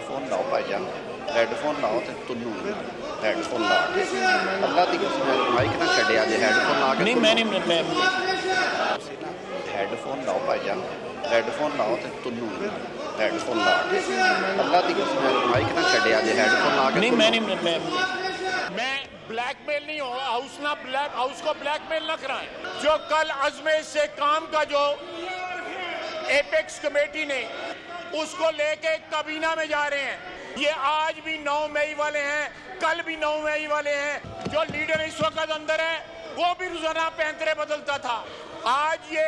Headphone लाओ भाईजान, headphone लाओ तो तुन्नू हेडफोन ला के अल्लाह की कसम माइक ना छड्डिया जे हेडफोन ला के नहीं मैं हेडफोन लाओ भाईजान, हेडफोन लाओ तो तुन्नू हेडफोन ला के अल्लाह की कसम माइक ना छड्डिया जे हेडफोन ला के नहीं मैं ब्लैकमेल नहीं हो हाउस को ब्लैकमेल न कराएं। जो कल अजमेर से काम का जो एपेक्स कमेटी ने उसको लेके काबीना में जा रहे हैं, ये आज भी 9 मई वाले हैं, कल भी 9 मई वाले हैं। जो लीडर इस वक्त अंदर है वो भी रोजाना पैंतरे बदलता था। आज ये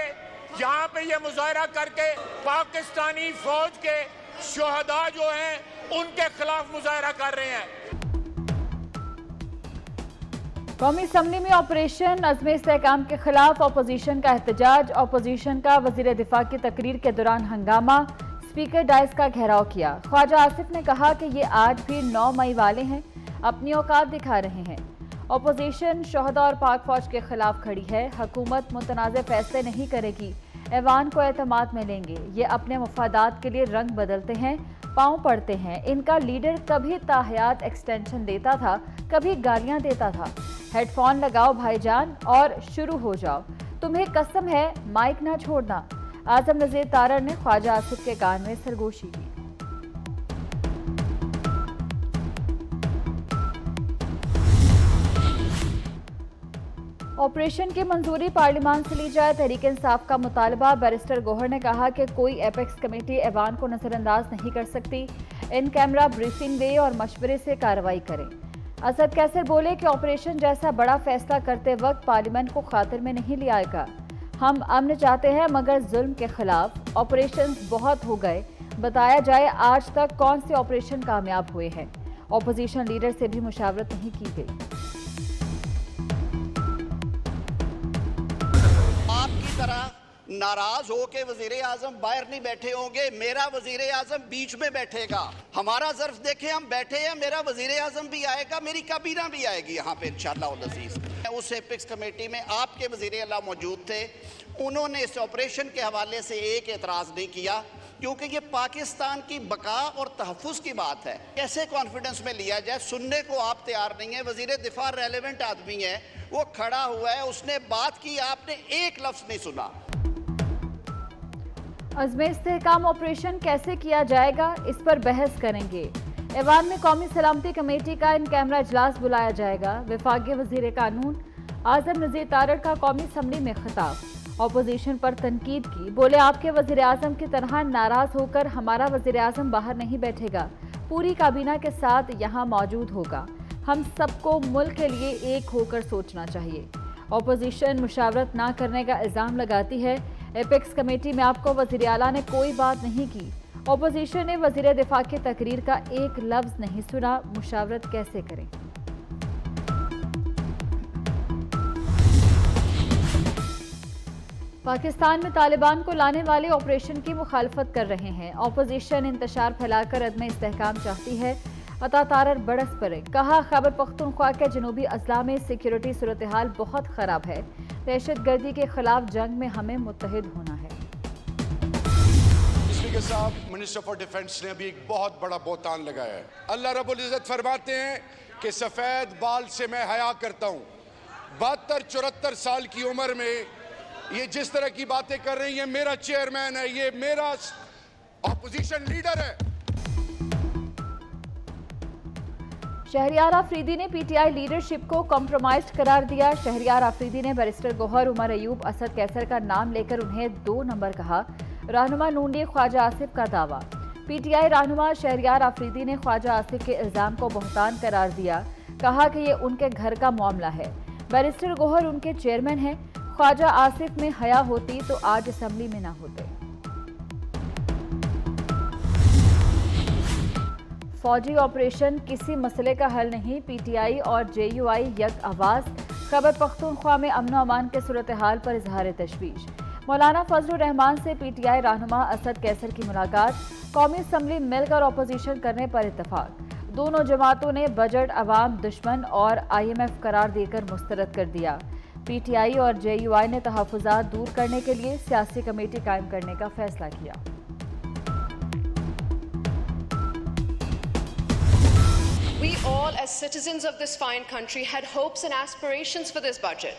यहाँ पे ये मुजाहरा करके पाकिस्तानी फौज के शोहदा जो हैं उनके खिलाफ मुजाहरा कर रहे हैं। कौमी असम्बली में ऑपरेशन अज़्म इस्तेहकाम के खिलाफ अपोजिशन का एहतजाज। अपोजिशन का वज़ीर दिफा की तकरीर के दौरान हंगामा, स्पीकर डाइस का घेराव किया। ख्वाजा आसिफ ने कहा कि ये आज भी 9 मई वाले हैं, अपनी औकात दिखा रहे हैं। अपोजिशन शोहदा और पाक फौज के खिलाफ खड़ी है। हुकूमत मुतनाज़ फैसले नहीं करेगी, ऐवान को एतमाद में लेंगे। ये अपने मफादात के लिए रंग बदलते हैं, पाँव पड़ते हैं। इनका लीडर कभी ताहयात एक्सटेंशन देता था, कभी गालियां देता था। हेडफोन लगाओ भाईजान और शुरू हो जाओ, तुम्हें कसम है माइक ना छोड़ना। आजम नज़ीर तारड़ ने ख्वाजा आसिफ के कान में सरगोशी की। ऑपरेशन की मंजूरी पार्लिमान से ली जाए, तहरीक इंसाफ का मुतालबा। बैरिस्टर गौहर ने कहा कि कोई एपेक्स कमेटी ऐवान को नजरअंदाज नहीं कर सकती, इन कैमरा ब्रीफिंग दे और मशवरे से कार्रवाई करें। असद कैसर बोले कि ऑपरेशन जैसा बड़ा फैसला करते वक्त पार्लियामेंट को खातिर में नहीं लिया आएगा। हम अमन चाहते हैं मगर जुल्म के खिलाफ। ऑपरेशन बहुत हो गए, बताया जाए आज तक कौन से ऑपरेशन कामयाब हुए हैं। ऑपोजिशन लीडर से भी मुशावरत नहीं की गई। आपकी तरह नाराज हो के वजीर आजम बाहर नहीं बैठे होंगे, मेरा वजीर आजम बीच में बैठेगा। हमारा ज़र्फ देखें, हम बैठे हैं, मेरा वजीर आजम भी आएगा, मेरी काबीना भी आएगी यहाँ पे इंशाअल्लाह उल अज़ीज़। उस एपेक्स कमेटी में आपके वजीर आला मौजूद थे, उन्होंने इस ऑपरेशन के हवाले से एक एतराज़ नहीं किया क्योंकि ये पाकिस्तान की बका और तहफ़्फ़ुज़ की बात है। कैसे कॉन्फिडेंस में लिया जाए, सुनने को आप तैयार नहीं है। वजीर दिफा रेलेवेंट आदमी है, वो खड़ा हुआ है, उसने बात की, आपने एक लफ्ज़ नहीं सुना। अज़्म इस्तेहकाम ऑपरेशन कैसे किया जाएगा, इस पर बहस करेंगे। ऐवान में कौमी सलामती कमेटी का इन कैमरा इजलास बुलाया जाएगा। वफाकी वज़ीर कानून आज़म नज़ीर तारड़ का कौमी असम्बली में खिताब। अपोजिशन पर तनकीद की, बोले आपके वज़ीर आज़म की तरह नाराज़ होकर हमारा वज़ीर आज़म बाहर नहीं बैठेगा, पूरी काबीना के साथ यहाँ मौजूद होगा। हम सबको मुल्क के लिए एक होकर सोचना चाहिए। अपोजिशन मुशावरत ना करने का इल्ज़ाम लगाती है। एपेक्स कमेटी में आपको वज़ीर आला ने कोई बात नहीं की। अपोजिशन ने वज़ीर दिफा की तकरीर का एक लफ्ज़ नहीं सुना, मुशावरत कैसे करें। पाकिस्तान में तालिबान को लाने वाले ऑपरेशन की मुखालफत कर रहे हैं। अपोजिशन इंतशार फैलाकर अदम इस्तेहकाम चाहती है। अता तारड़ बरस पड़े, कहा खैबर पख्तूनख्वा के जनूबी अजला में सिक्योरिटी सूरत हाल बहुत खराब है, दहशत गर्दी के खिलाफ जंग में हमें मुत्तहिद होना है। स्पीकर साहब, मिनिस्टर फॉर डिफेंस ने अभी एक बहुत बड़ा बोतान लगाया है। अल्लाह रब्बुल इज़्ज़त फरमाते हैं कि सफ़ेद बाल से मैं हया करता हूँ। 72-74 साल की उम्र में ये जिस तरह की बातें कर रही हैं, मेरा चेयरमैन है, ये मेरा ऑपोजिशन लीडर है। शहरियार आफरीदी ने पीटीआई लीडरशिप को कॉम्प्रोमाइज्ड करार दिया। शहरियार आफरीदी ने बैरिस्टर गौहर, उमर अयूब, असद कैसर का नाम लेकर उन्हें 2 नंबर कहा। रहनुमा नून लीग ख्वाजा आसिफ का दावा। पीटीआई रहनुमा शहरियार आफरीदी ने ख्वाजा आसिफ के इल्ज़ाम को बहतान करार दिया, कहा कि ये उनके घर का मामला है। बैरिस्टर गौहर उनके चेयरमैन हैं। ख्वाजा आसिफ में हया होती तो आज असम्बली में ना होते। फौजी ऑपरेशन किसी मसले का हल नहीं, पीटीआई और जेयूआई यक आवाज़। खैबर पख्तूनख्वा में अमन व अमान के सूरत हाल पर इजहार तशवीश। मौलाना फजलुर रहमान से पीटीआई रहनुमा असद कैसर की मुलाकात। कौमी असम्बली मिलकर ऑपोजिशन करने पर इत्तफाक। दोनों जमातों ने बजट अवाम दुश्मन और IMF करार देकर मुस्तरद कर दिया। पीटीआई और जेयूआई ने तहफ़्फ़ुज़ात दूर करने के लिए सियासी कमेटी कायम करने का फैसला किया। We all, as citizens of this fine country, had hopes and aspirations for this budget.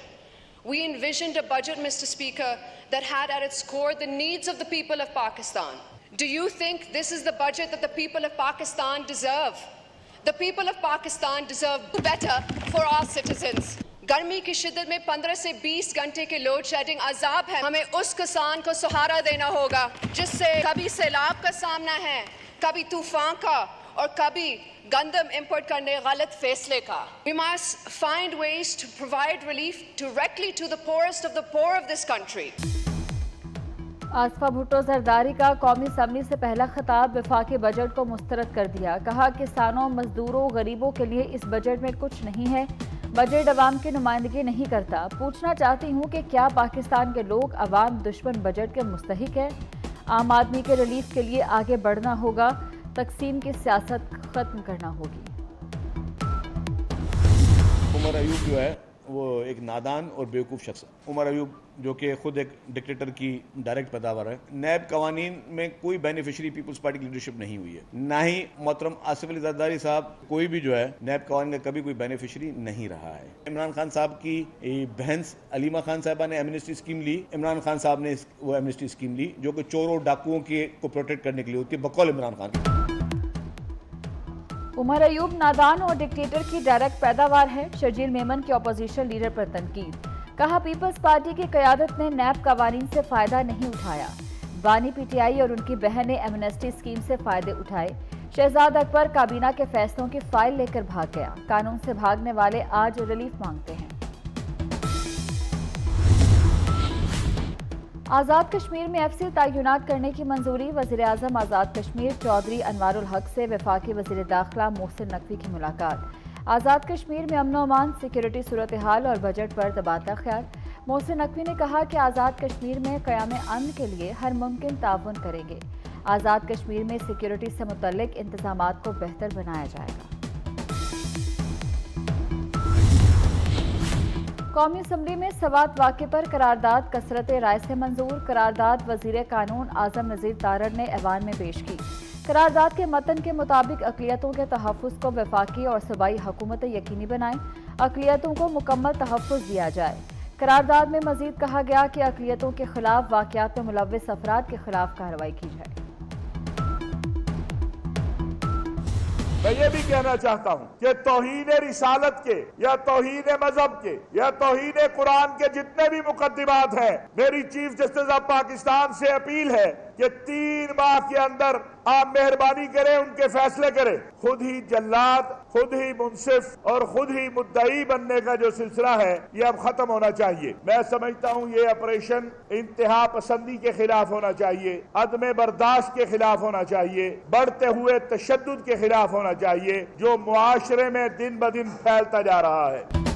We envisioned a budget, Mr. Speaker, that had at its core the needs of the people of Pakistan. Do you think this is the budget that the people of Pakistan deserve? The people of Pakistan deserve better for our citizens. गर्मी की शिद्दत में 15 से 20 घंटे के load shedding अजाब है। हमें उस किसान को सहारा देना होगा जिससे कभी सैलाब का सामना है, कभी तूफान का और कभी गंदम इंपोर्ट करने गलत फैसले का। We must find ways to provide relief directly to the poorest of the poor of this country. आसफा भुट्टो जरदारी का कौमी असम्बली से पहला खिताब वफाकी बजट को मुस्तरद कर दिया। कहा किसानों, मजदूरों, गरीबों के लिए इस बजट में कुछ नहीं है। बजट अवाम की नुमाइंदगी नहीं करता। पूछना चाहती हूँ कि क्या पाकिस्तान के लोग अवाम दुश्मन बजट के मुस्तहिक है? आम आदमी के रिलीफ के लिए आगे बढ़ना होगा, तकसीम की सियासत खत्म करना होगी। उमर अयूब जो है वो एक नादान और बेवकूफ़ शख्स है। उमर अयूब जो कि खुद एक डिक्टेटर की डायरेक्ट पैदावार है। नैब कवानीन में कोई बेनिफिशरी पीपल्स पार्टी की लीडरशिप नहीं हुई है, ना ही मोहतरम आसिफ अली जरदारी साहब कोई भी जो है नैब कवानीन का कभी कोई बेनिफिशरी नहीं रहा है। इमरान खान साहब की बहन अलीमा खान साहबा ने एमनेस्टी स्कीम ली, इमरान खान साहब ने वो एमनेस्टी स्कीम ली जो कि चोरों डाकुओं को प्रोटेक्ट करने के लिए होती है, बकौल इमरान खान। उमर अयूब नादान और डिक्टेटर की डायरेक्ट पैदावार है। शर्जील मेमन की अपोजिशन लीडर पर तनकीद। कहा पीपल्स पार्टी की क़यादत ने नैब कवानीन से फ़ायदा नहीं उठाया। बानी पीटीआई और उनकी बहन ने एमनेस्टी स्कीम से फ़ायदे उठाए। शहजाद अकबर काबीना के फैसलों की फाइल लेकर भाग गया। कानून से भागने वाले आज रिलीफ मांगते हैं। आज़ाद कश्मीर में एफसी तयनात करने की मंजूरी। वज़ीर आज़म आज़ाद कश्मीर चौधरी अनवारुल हक से वफाकी वज़ीर दाखिला मोहसिन नकवी की मुलाकात। आज़ाद कश्मीर में अमन अमान, सिक्योरिटी सूरत हाल और बजट पर तबादला ख्याल। मोहसिन नकवी ने कहा कि आज़ाद कश्मीर में क़याम अमन के लिए हर मुमकिन ताउन करेंगे। आज़ाद कश्मीर में सिक्योरिटी से मुतल्लिक इंतज़ामात को बेहतर बनाया जाएगा। कौमी असम्बली में सवात वाक़े पर करारदाद कसरत राय से मंजूर। करारदाद वज़ीर कानून आज़म नज़ीर तारड़ ने ऐवान में पेश की। करारदाद के मतन के मुताबिक अक़लियतों के तहफ़्फ़ुज़ को वफाकी और सूबाई हुकूमतें यकीनी बनाएं। अक़लियतों को मुकम्मल तहफ़्फ़ुज़ दिया जाए। करारदाद में मज़ीद कहा गया कि अक़लियतों के खिलाफ वाक़यात में मुलव्विस अफराद के खिलाफ कार्रवाई की जाए। मैं ये भी कहना चाहता हूँ कि तौहीन रिसालत के या तौहीन मजहब के या तौहीन कुरान के जितने भी मुकद्दिमात हैं, मेरी चीफ जस्टिस ऑफ पाकिस्तान से अपील है कि 3 माह के अंदर आप मेहरबानी करें, उनके फैसले करें। खुद ही जल्लाद, खुद ही मुंसिफ और खुद ही मुद्दई बनने का जो सिलसिला है ये अब खत्म होना चाहिए। मैं समझता हूँ ये ऑपरेशन इंतहा पसंदी के खिलाफ होना चाहिए, अदम बर्दाश्त के खिलाफ होना चाहिए, बढ़ते हुए तशद्दुद के खिलाफ होना चाहिए जो मुआशरे में दिन ब दिन फैलता जा रहा है।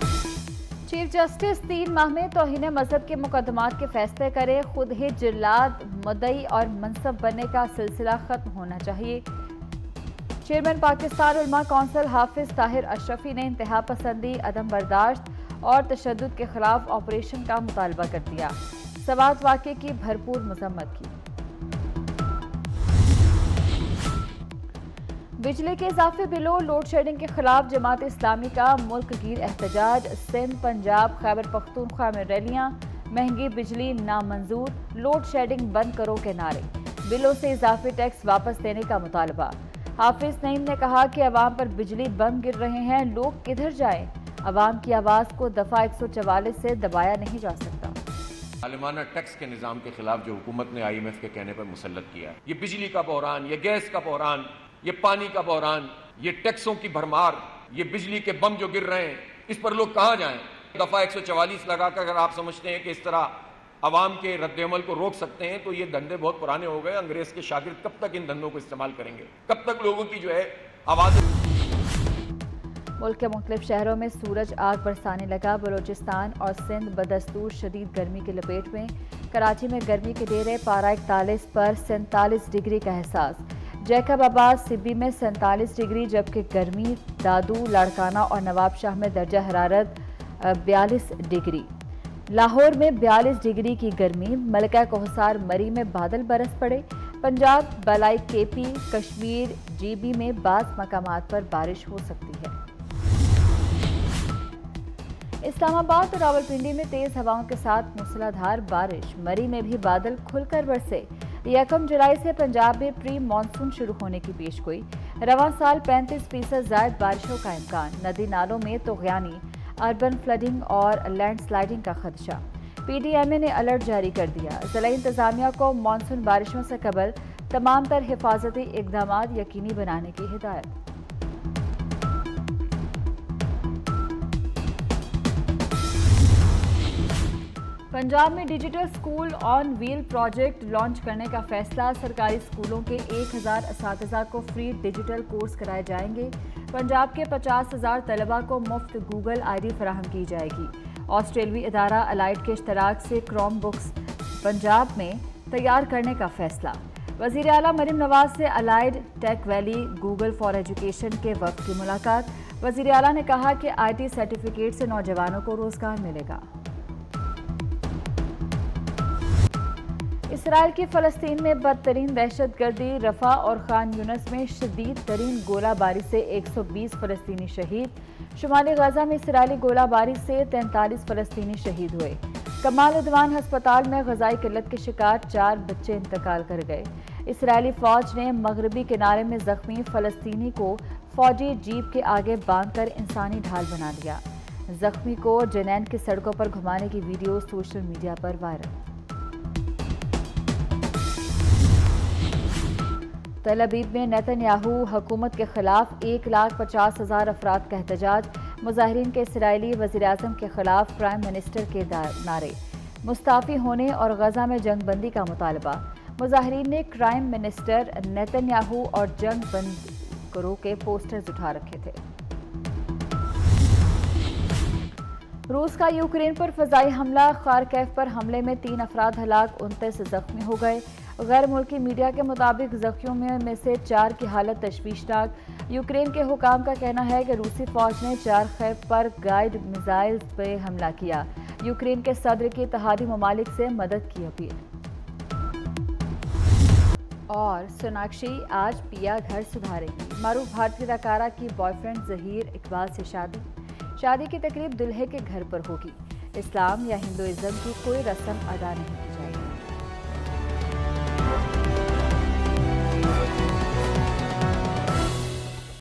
चीफ जस्टिस 3 माह में तौहीन मजहब के मुकदमात के फैसले करे। खुद ही जिल्लाद, मुद्दई और मनसब बनने का सिलसिला खत्म होना चाहिए। चेयरमैन पाकिस्तान उलमा कौंसिल हाफिज ताहिर अशरफी ने इंतहा पसंदी, अदम बर्दाश्त और तशद्दुद के खिलाफ ऑपरेशन का मुतालबा कर दिया। सवात वाक़े की भरपूर मजम्मत की। बिजली के इजाफी बिलों, लोड शेडिंग के खिलाफ जमात इस्लामी का मुल्क गिर एहतजाज। सिंध, पंजाब, खैबर पख्तूनख्वा में रैलियां। महंगी बिजली नामंजूर, लोड शेडिंग बंद करो के नारे। बिलों से इजाफी टैक्स वापस देने का मुतालबा। हाफिज नईम ने कहा कि अवाम पर बिजली बम गिर रहे हैं, लोग किधर जाएं? अवाम की आवाज़ को दफ़ा 144 से दबाया नहीं जा सकता। जालिमाना टैक्स के निज़ाम के खिलाफ जो हुकूमत ने IMF के कहने पर मुसल्लत किया, ये बिजली का बहरान, ये गैस का बहरान, ये पानी का बहरान, ये टैक्सों की भरमार, ये बिजली के बम जो गिर रहे हैं, इस पर लोग कहाँ जाएं? दफ़ा 144 लगाकर अगर आप समझते हैं कि इस तरह अवाम के रद्द-ए-अमल को रोक सकते हैं तो ये धंधे बहुत पुराने हो गए। अंग्रेज के शागिर्द कब तक इन धंधों को इस्तेमाल करेंगे? कब तक लोगों की जो है आवाज़। मुल्क के मुख्तलिफ शहरों में सूरज आग बरसाने लगा। बलूचिस्तान और सिंध बदस्तूर शदीद गर्मी की लपेट में। कराची में गर्मी के डेरे, पारा 41 पर 47 डिग्री का एहसास। जैकबाबाद सिब्बी में 47 डिग्री, जबकि गर्मी दादू, लाड़काना और नवाबशाह में दर्जा हरारत 42 डिग्री। लाहौर में 42 डिग्री की गर्मी। मलका कोहसार मरी में बादल बरस पड़े। पंजाब, बलाई केपी, कश्मीर, जीबी में बाज़ मकामात पर बारिश हो सकती है। इस्लामाबाद और रावलपिंडी में तेज हवाओं के साथ मूसलाधार बारिश। मरी में भी बादल खुलकर बरसे। 1 जुलाई से पंजाब में प्री मानसून शुरू होने की पेशगोई। रवां साल 35% ज़ायद बारिशों का इम्कान। नदी नालों में तोग़यानी, अर्बन फ्लडिंग और लैंडस्लाइडिंग का खदशा। PDMA ने अलर्ट जारी कर दिया। ज़िला इंतज़ामिया को मानसून बारिशों से कबल तमाम तर हिफाजती इक़दामात यकीनी बनाने की हिदायत। पंजाब में digital school on wheel project launch करने का फैसला। सरकारी स्कूलों के 1000 असातिज़ा को फ्री डिजिटल कोर्स कराए जाएंगे। पंजाब के 50,000 तलबा को मुफ्त गूगल ID फराहम की जाएगी। ऑस्ट्रेलवी इदारा अलाइड के इश्तराक से क्रोम बुक्स पंजाब में तैयार करने का फैसला। वज़ीर आला मरीम नवाज से Allied Tech Valley Google for education के वफ़द की मुलाकात। वज़ीर आला ने कहा कि IT सर्टिफिकेट से नौजवानों को रोजगार मिलेगा। इसराइल की फ़लस्तीन में बदतरीन दहशतगर्दी। रफ़ा और खान यूनस में शदीद तरीन गोलाबारी से 120 फ़लस्तीनी शहीद। शुमाली गजा में इसराइली गोलाबारी से 43 फ़लस्तीनी शहीद हुए। कमाल उद्वान हस्पताल में ग़ज़ाई किल्लत के शिकार 4 बच्चे इंतकाल कर गए। इसराइली फ़ौज ने मगरबी किनारे में ज़ख्मी फ़लस्तीनी को फ़ौजी जीप के आगे बांधकर इंसानी ढाल बना लिया। ज़ख्मी को जनैन की सड़कों पर घुमाने की वीडियो सोशल मीडिया पर वायरल। तल अबीब में नेतन्याहू हुकूमत के खिलाफ 1,50,000 अफराद का एहतजाज। मुजाहिरीन के इसराइली वज़ीर-ए-आज़म के खिलाफ प्राइम मिनिस्टर के नारे। मुस्ताफ़ी होने और गजा में जंगबंदी का मुतालबा। मुजाहिरीन ने प्राइम मिनिस्टर नेतन्याहू और जंग बंद करो के पोस्टर्स उठा रखे थे। रूस का यूक्रेन पर फ़ज़ाई हमला। खारकेव पर हमले में 3 अफराद हलाक, 29 जख्मी हो गए। गैर मुल्की मीडिया के मुताबिक जख्मियों में से 4 की हालत तशवीशनाक। यूक्रेन के हुकाम का कहना है कि रूसी फौज ने चारखेव पर गाइड मिसाइल पर हमला किया। यूक्रेन के सदर की इत्तेहादी ममालिक से मदद की अपील। और सोनाक्षी आज पिया घर सुधारेगी। मारूफ भारतीय अदाकारा की बॉयफ्रेंड ज़हीर इकबाल से शादी की तकरीब दुल्हे के घर पर होगी। इस्लाम या हिंदुइज्म की कोई रस्म अदा नहीं।